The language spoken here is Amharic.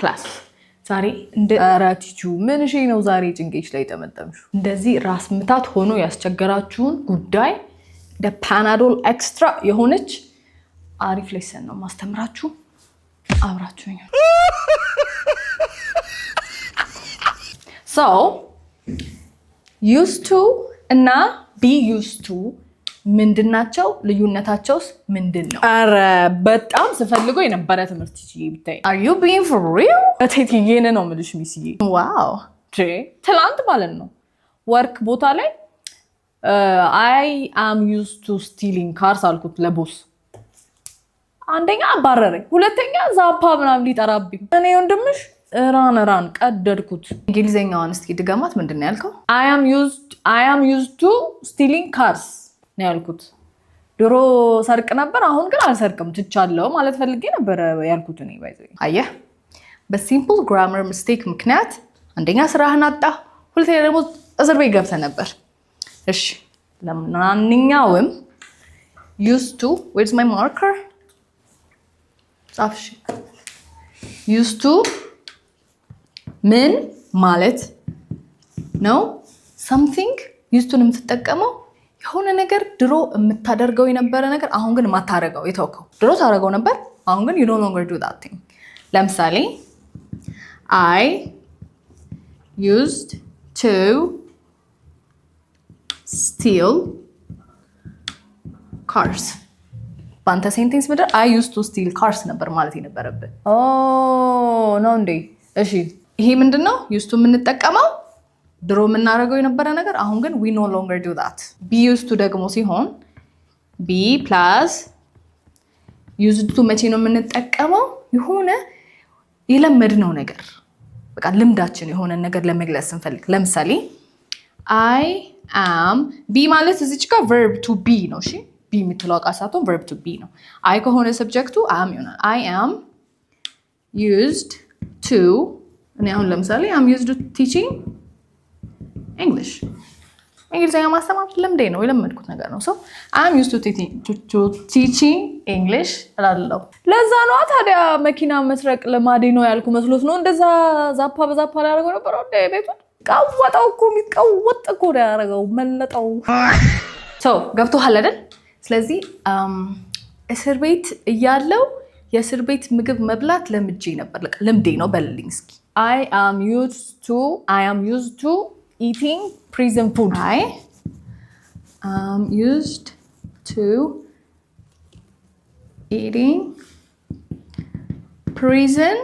ክላስ ዛሬ እንደ አራቲቹ ምን እሺ ነው ዛሬ ጭንቄሽ ላይ ተመጠምሹ እንደዚህ ራስ ምታት ሆኖ ያስቸገራችሁን ጉዳይ እንደ ፓናዶል ኤክስትራ የሆነች አሪፍ ሌሰን ነው ማስተምራችሁ አብራችሁኝ so used to እና be used to ምንድናቸው ልዩነታቸውስ ምንድነው አረ በጣም ስፈልገው የነበረ ትምህርት ይችላል ብታይ are you being for real አትቴየነ ነው ምልሽ ሚስዬ ዋው ትላንት ማለት ነው ወርክ ቦታ ላይ I am used to stealing cars አልኩት ለቦስ አንደኛ አባረረኝ ሁለተኛ ዛፓ ምናምን ሊጠራብኝ እኔ ወንድምሽ ራን ቀደድኩት እንግሊዘኛውን እስኪ ድገማት ምንድነው ያልከው I am used to stealing cars ነው ያልኩት ድሮ ሰርቅ ነበር አሁን ግን አልሰርቅም ትቻለው ማለት ፈልጌ ነበር ያልኩት እኔ ባይዘይ አየህ በሲምፕል ግራመር ሚስቴክ ምክንያት አንደኛ ስራህን አጣ ሁለተኛ ደግሞ እስር ቤት ገብተህ ነበር እሺ ለማንኛውም used to where's my marker ጻፍሽ used to ምን ማለት ነው something used to የምትጠቀመው የሆነ ነገር ድሮ የምታደርገው የነበረ ነገር አሁን ግን ማታረጋው የተወከው ድሮ ታረጋው ነበር አሁን ግን you no longer do that thing ለምሳሌ I used to steal cars ባንተ ሴንቴንስ ምድር I used to steal cars ነበር ማለት የነበረበት ነው እንዴ እሺ ይሄ ምንድነው used to የምንጠቀመው ድሮ የምናረጋው የነበረ ነገር አሁን ግን we no longer do that be used to ደግሞ ሲሆን be plus used to መቼ ነው የምንጠቀመው የሆነ የለመድነው ነገር በቃ ልምዳችን የሆነ ነገር ለመግለጽ ስንፈልግ ለምሳሌ I am be ማለት እዚች ጋር verb to be ነው እሺ be የምትለው ቃላቱ verb to be ነው I ከሆነ ሰብጀክቱ am ይሆናል I am used to እኔ አሁን ለምሳሌ am used to teaching English እንግሊዝኛ ማስተማር ልምዴ ነው የለመድኩት ነገር ነው so I'm used to teaching English እላለሁ ለዛ ነው ታዲያ መኪና መስረቅ ለማዴ ነው ያልኩ መስሎት ነው እንደዛ ዛፓ በዛፓ ላይ አደረገው ነበር ወደ ቤቱ ቀወጣው እኮ የሚቀወጥ እኮ ያደረገው መለጠው so ገብቶሃል አይደል ስለዚህ እስር ቤት እያለው የእስር ቤት ምግብ መብላት ለምጄ ነበር ልምዴ ነው በልልኝ እስኪ I am used to eating prison food. I am used to eating prison